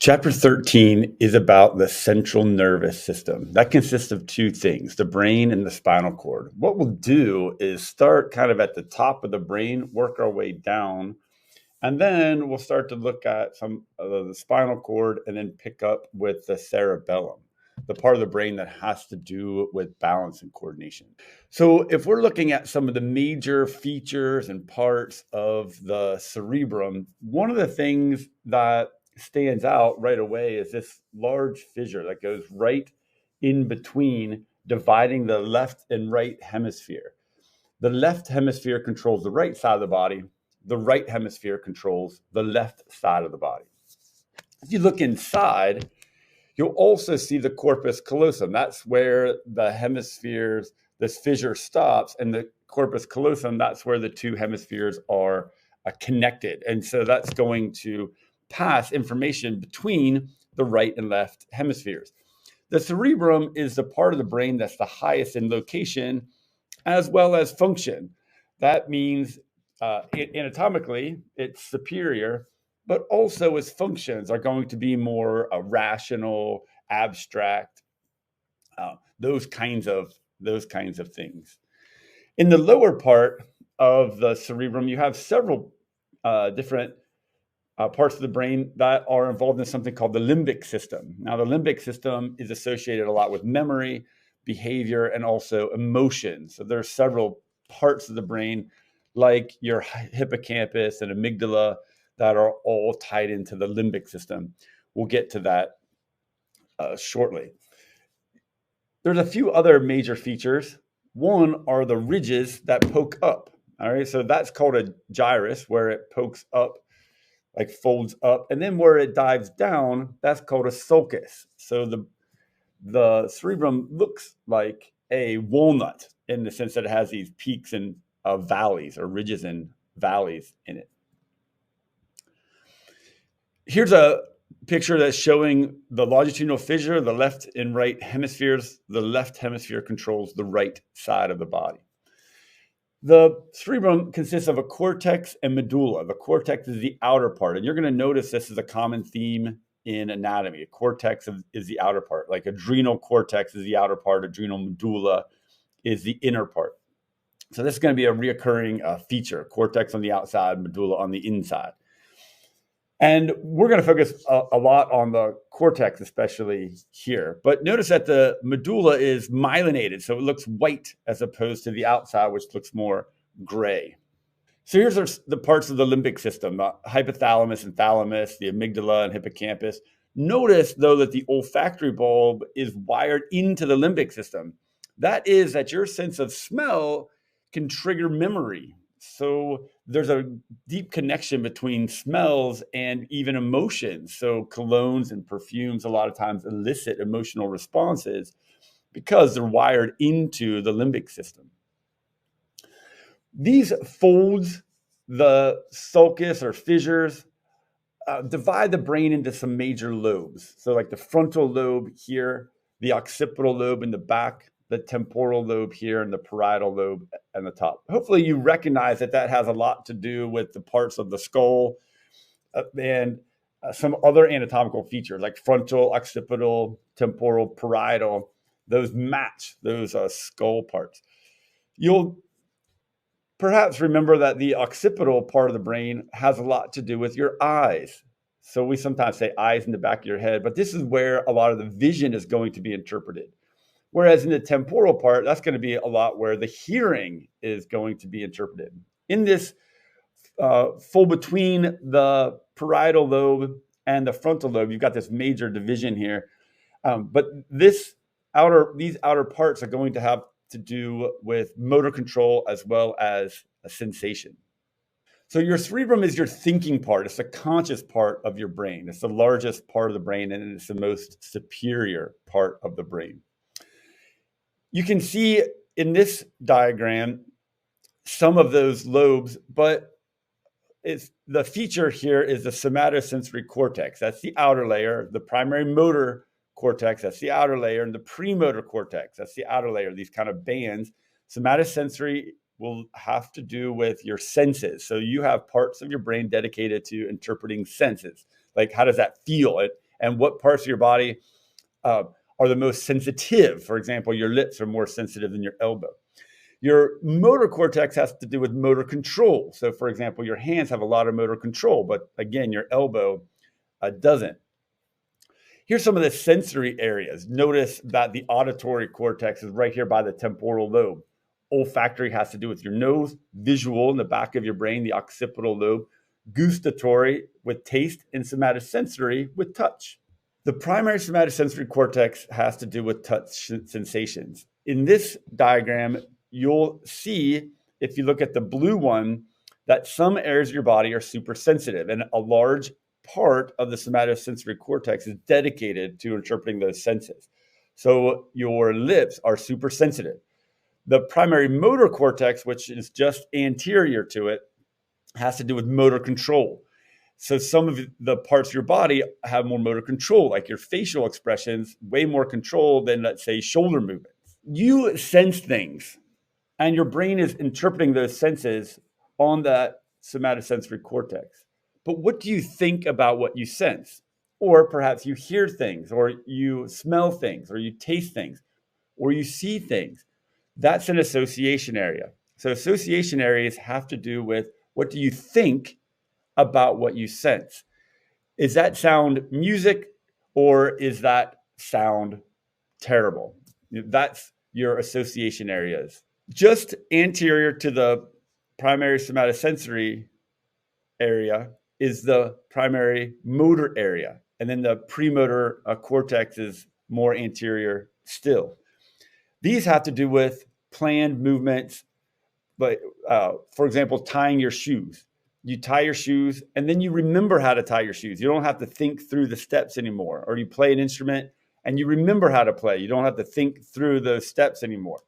Chapter 13 is about the central nervous system. That consists of two things, the brain and the spinal cord. What we'll do is start kind of at the top of the brain, work our way down, and then we'll start to look at some of the spinal cord and then pick up with the cerebellum, the part of the brain that has to do with balance and coordination. So if we're looking at some of the major features and parts of the cerebrum, one of the things that stands out right away is this large fissure that goes right in between, dividing the left and right hemisphere. The left hemisphere controls the right side of the body. The right hemisphere controls the left side of the body. If you look inside, you'll also see the corpus callosum. That's where the hemispheres, this fissure stops, and the corpus callosum, that's where the two hemispheres are connected. And so that's going to pass information between the right and left hemispheres. The cerebrum is the part of the brain that's the highest in location as well as function. That means anatomically it's superior, but also its functions are going to be more rational, abstract, those kinds of things. In the lower part of the cerebrum, you have several different parts of the brain that are involved in something called the limbic system. Now, the limbic system is associated a lot with memory, behavior, and also emotion. So there are several parts of the brain, like your hippocampus and amygdala, that are all tied into the limbic system. We'll get to that shortly. There's a few other major features. One are the ridges that poke up. All right, so that's called a gyrus, where it pokes up, like folds up, and then where it dives down, that's called a sulcus. So the cerebrum looks like a walnut in the sense that it has these peaks and valleys, or ridges and valleys in it. Here's a picture that's showing the longitudinal fissure, the left and right hemispheres. The left hemisphere controls the right side of the body. The cerebrum consists of a cortex and medulla. The cortex is the outer part, and you're going to notice this is a common theme in anatomy. A cortex is the outer part, like adrenal cortex is the outer part, adrenal medulla is the inner part. So this is going to be a reoccurring feature, cortex on the outside, medulla on the inside. And we're going to focus a lot on the cortex, especially here. But notice that the medulla is myelinated, so it looks white as opposed to the outside, which looks more gray. So here's the parts of the limbic system, the hypothalamus and thalamus, the amygdala and hippocampus. Notice, though, that the olfactory bulb is wired into the limbic system. That is that your sense of smell can trigger memory. So there's a deep connection between smells and even emotions. So colognes and perfumes a lot of times elicit emotional responses because they're wired into the limbic system. These folds, the sulcus or fissures, divide the brain into some major lobes. So like the frontal lobe here, the occipital lobe in the back, the temporal lobe here, and the parietal lobe and the top. Hopefully you recognize that has a lot to do with the parts of the skull and some other anatomical features like frontal, occipital, temporal, parietal. Those match those skull parts. You'll perhaps remember that the occipital part of the brain has a lot to do with your eyes. So we sometimes say eyes in the back of your head, but this is where a lot of the vision is going to be interpreted. Whereas in the temporal part, that's going to be a lot where the hearing is going to be interpreted. In this fold between the parietal lobe and the frontal lobe, you've got this major division here. But these outer parts are going to have to do with motor control as well as a sensation. So your cerebrum is your thinking part. It's the conscious part of your brain. It's the largest part of the brain, and it's the most superior part of the brain. You can see in this diagram some of those lobes, but the feature here is the somatosensory cortex. That's the outer layer. The primary motor cortex, that's the outer layer, and the premotor cortex, that's the outer layer, these kind of bands. Somatosensory will have to do with your senses. So you have parts of your brain dedicated to interpreting senses. Like, how does that feel? and what parts of your body uh, are the most sensitive. For example, your lips are more sensitive than your elbow. Your motor cortex has to do with motor control. So, for example, your hands have a lot of motor control, but again, your elbow doesn't. Here's some of the sensory areas. Notice that the auditory cortex is right here by the temporal lobe. Olfactory has to do with your nose, visual in the back of your brain, the occipital lobe, gustatory with taste, and somatosensory with touch. The primary somatosensory cortex has to do with touch sensations. In this diagram, you'll see, if you look at the blue one, that some areas of your body are super sensitive, and a large part of the somatosensory cortex is dedicated to interpreting those senses. So your lips are super sensitive. The primary motor cortex, which is just anterior to it, has to do with motor control. So some of the parts of your body have more motor control, like your facial expressions, way more control than, let's say, shoulder movements. You sense things, and your brain is interpreting those senses on that somatosensory cortex. But what do you think about what you sense? Or perhaps you hear things, or you smell things, or you taste things, or you see things. That's an association area. So association areas have to do with what do you think about what you sense. Is that sound music, or is that sound terrible? That's your association areas. Just anterior to the primary somatosensory area is the primary motor area. And then the premotor cortex is more anterior still. These have to do with planned movements, but for example, tying your shoes. You tie your shoes and then you remember how to tie your shoes. You don't have to think through the steps anymore. Or you play an instrument and you remember how to play. You don't have to think through those steps anymore.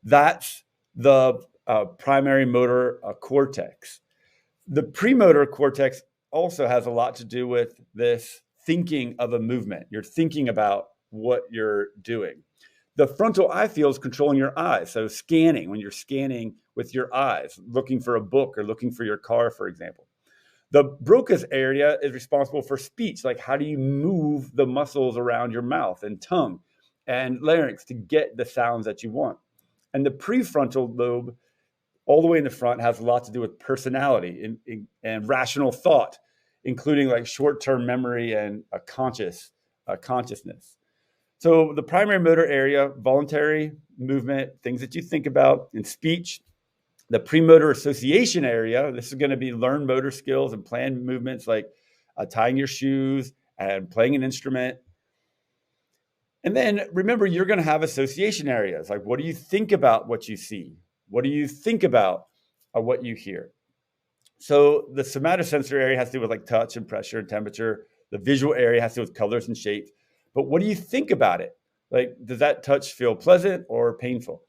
That's the primary motor cortex. The premotor cortex also has a lot to do with this thinking of a movement. You're thinking about what you're doing. The frontal eye field is controlling your eyes. So scanning, when you're scanning with your eyes, looking for a book or looking for your car, for example. The Broca's area is responsible for speech, like how do you move the muscles around your mouth and tongue and larynx to get the sounds that you want. And the prefrontal lobe, all the way in the front, has a lot to do with personality and rational thought, including like short-term memory and consciousness. So the primary motor area, voluntary movement, things that you think about in speech. The premotor association area, this is going to be learned motor skills and planned movements like tying your shoes and playing an instrument. And then remember, you're going to have association areas. Like, what do you think about what you see? What do you think about what you hear? So the somatosensory area has to do with like touch and pressure and temperature. The visual area has to do with colors and shapes. But what do you think about it? Like, does that touch feel pleasant or painful?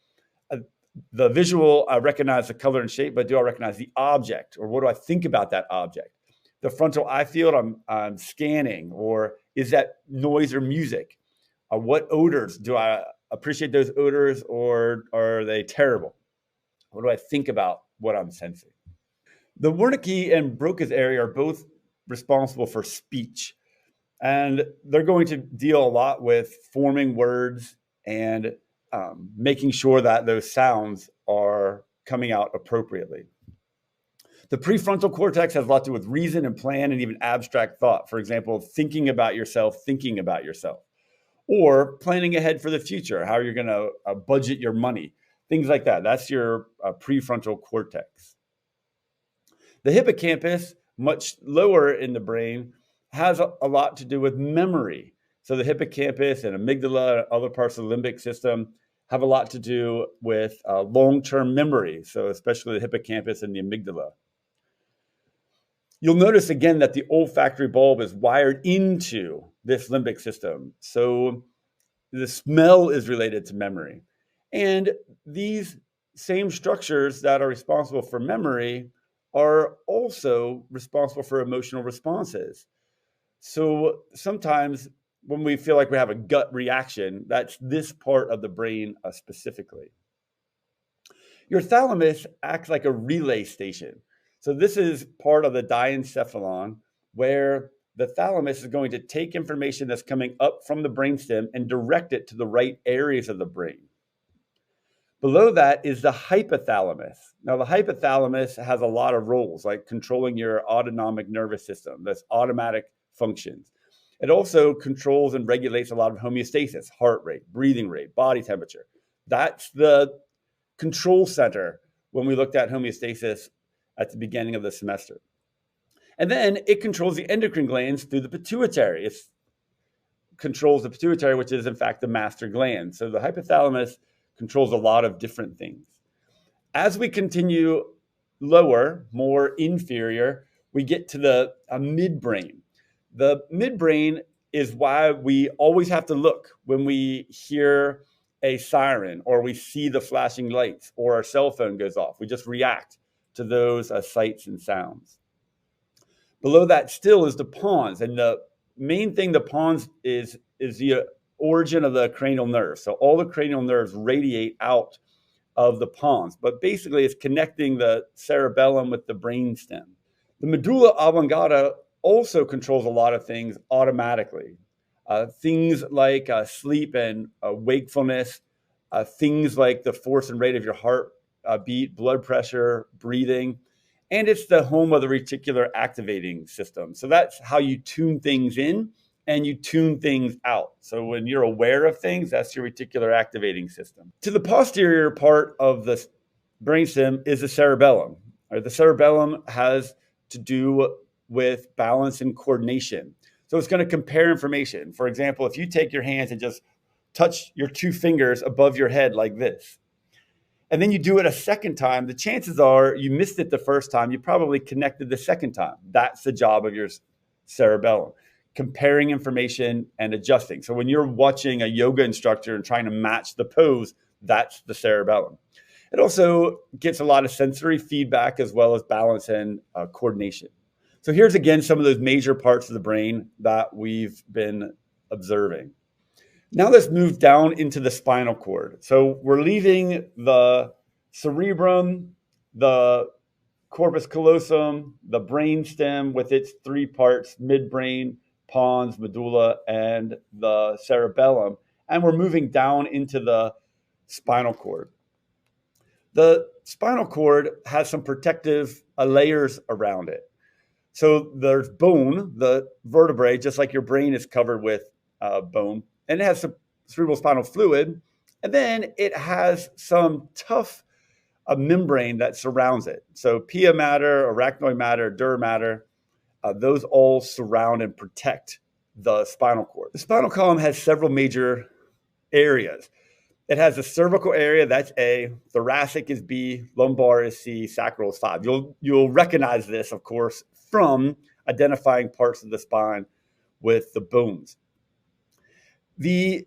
The visual, I recognize the color and shape, but do I recognize the object? Or what do I think about that object? The frontal eye field, I'm scanning. Or is that noise or music? What odors? Do I appreciate those odors, or are they terrible? What do I think about what I'm sensing? The Wernicke and Broca's area are both responsible for speech. And they're going to deal a lot with forming words and making sure that those sounds are coming out appropriately. The prefrontal cortex has a lot to do with reason and plan and even abstract thought. For example, thinking about yourself, or planning ahead for the future, how you're going to budget your money, things like that. That's your prefrontal cortex. The hippocampus, much lower in the brain, has a lot to do with memory. So the hippocampus and amygdala and other parts of the limbic system have a lot to do with long-term memory, so especially the hippocampus and the amygdala. You'll notice again that the olfactory bulb is wired into this limbic system. So the smell is related to memory. And these same structures that are responsible for memory are also responsible for emotional responses. So sometimes when we feel like we have a gut reaction, that's this part of the brain specifically. Your thalamus acts like a relay station. So this is part of the diencephalon where the thalamus is going to take information that's coming up from the brainstem and direct it to the right areas of the brain. Below that is the hypothalamus. Now, the hypothalamus has a lot of roles, like controlling your autonomic nervous system, that's automatic functions. It also controls and regulates a lot of homeostasis, heart rate, breathing rate, body temperature. That's the control center when we looked at homeostasis at the beginning of the semester. And then it controls the endocrine glands through the pituitary. It controls the pituitary, which is in fact the master gland. So the hypothalamus controls a lot of different things. As we continue lower, more inferior, we get to the midbrain. The midbrain is why we always have to look when we hear a siren or we see the flashing lights or our cell phone goes off. We just react to those sights and sounds. Below that still is the pons, and the main thing the pons is the origin of the cranial nerve. So all the cranial nerves radiate out of the pons, but basically it's connecting the cerebellum with the brainstem. The medulla oblongata also controls a lot of things automatically. Things like sleep and wakefulness, things like the force and rate of your heart beat, blood pressure, breathing, and it's the home of the reticular activating system. So that's how you tune things in and you tune things out. So when you're aware of things, that's your reticular activating system. To the posterior part of the brainstem is the cerebellum. The cerebellum has to do with balance and coordination. So it's going to compare information. For example, if you take your hands and just touch your two fingers above your head like this, and then you do it a second time, the chances are you missed it the first time, you probably connected the second time. That's the job of your cerebellum, comparing information and adjusting. So when you're watching a yoga instructor and trying to match the pose, that's the cerebellum. It also gets a lot of sensory feedback as well as balance and coordination. So here's again some of those major parts of the brain that we've been observing. Now let's move down into the spinal cord. So we're leaving the cerebrum, the corpus callosum, the brainstem with its three parts, midbrain, pons, medulla, and the cerebellum. And we're moving down into the spinal cord. The spinal cord has some protective layers around it. So there's bone, the vertebrae, just like your brain is covered with bone, and it has some cerebral spinal fluid, and then it has some tough membrane that surrounds it. So pia mater, arachnoid mater, dura mater, those all surround and protect the spinal cord. The spinal column has several major areas. It has the cervical area, that's A, thoracic is B, lumbar is C, sacral is 5. You'll recognize this, of course, from identifying parts of the spine with the bones. The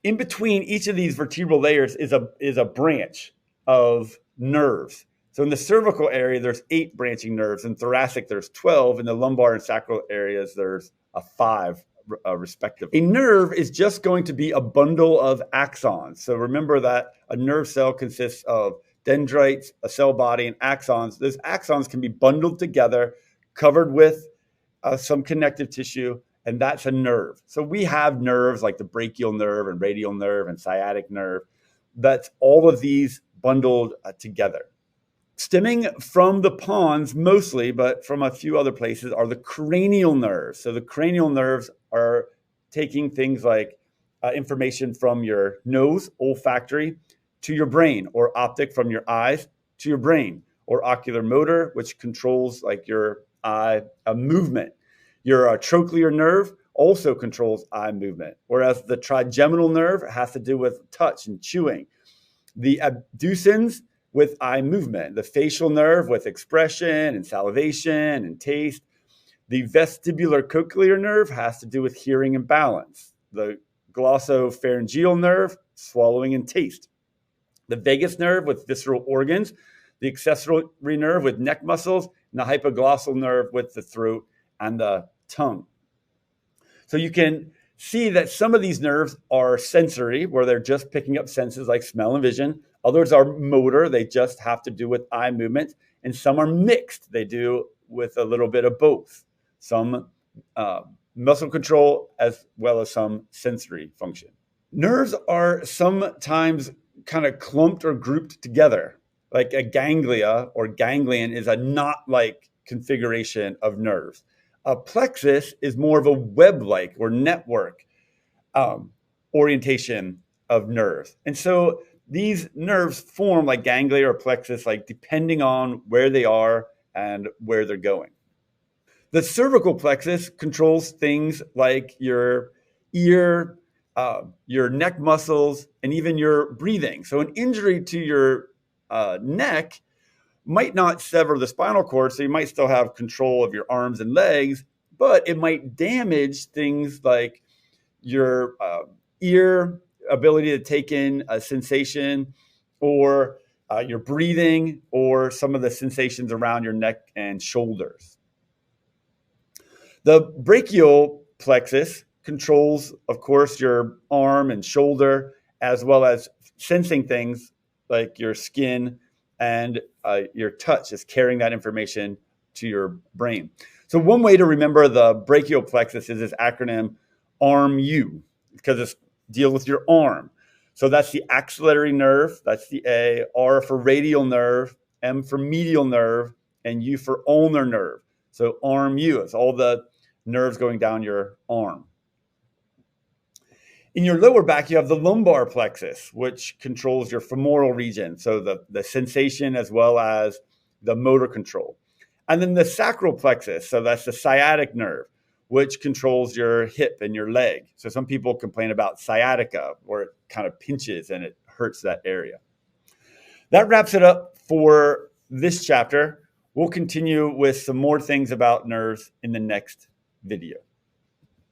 in between each of these vertebral layers is a branch of nerves. So in the cervical area, there's 8 branching nerves. In thoracic, there's 12. In the lumbar and sacral areas, there's 5 respectively. A nerve is just going to be a bundle of axons. So remember that a nerve cell consists of dendrites, a cell body, and axons. Those axons can be bundled together, covered with some connective tissue, and that's a nerve. So we have nerves like the brachial nerve and radial nerve and sciatic nerve. That's all of these bundled together. Stemming from the pons mostly, but from a few other places, are the cranial nerves. So the cranial nerves are taking things like information from your nose, olfactory, to your brain, or optic from your eyes to your brain, or ocular motor, which controls like your eye movement. Your trochlear nerve also controls eye movement, whereas the trigeminal nerve has to do with touch and chewing. The abducens with eye movement, the facial nerve with expression and salivation and taste. The vestibular cochlear nerve has to do with hearing and balance. The glossopharyngeal nerve, swallowing and taste. The vagus nerve with visceral organs, the accessory nerve with neck muscles, and the hypoglossal nerve with the throat and the tongue. So you can see that some of these nerves are sensory, where they're just picking up senses like smell and vision. Others are motor, they just have to do with eye movement. And some are mixed, they do with a little bit of both. some muscle control, as well as some sensory function. Nerves are sometimes kind of clumped or grouped together. Like a ganglia or ganglion is a knot-like configuration of nerves. A plexus is more of a web-like or network orientation of nerves. And so these nerves form like ganglia or plexus, like depending on where they are and where they're going. The cervical plexus controls things like your ear, your neck muscles, and even your breathing. So an injury to your neck might not sever the spinal cord, so you might still have control of your arms and legs, but it might damage things like your ear ability to take in a sensation, or your breathing, or some of the sensations around your neck and shoulders. The brachial plexus controls, of course, your arm and shoulder, as well as sensing things like your skin and your touch, is carrying that information to your brain. So one way to remember the brachial plexus is this acronym ARM-U, because it deals with your arm. So that's the axillary nerve, that's the A, R for radial nerve, M for medial nerve, and U for ulnar nerve. So ARM-U, it's all the nerves going down your arm. In your lower back, you have the lumbar plexus, which controls your femoral region, so the sensation as well as the motor control. And then the sacral plexus, so that's the sciatic nerve, which controls your hip and your leg. So some people complain about sciatica, where it kind of pinches and it hurts that area. That wraps it up for this chapter. We'll continue with some more things about nerves in the next video.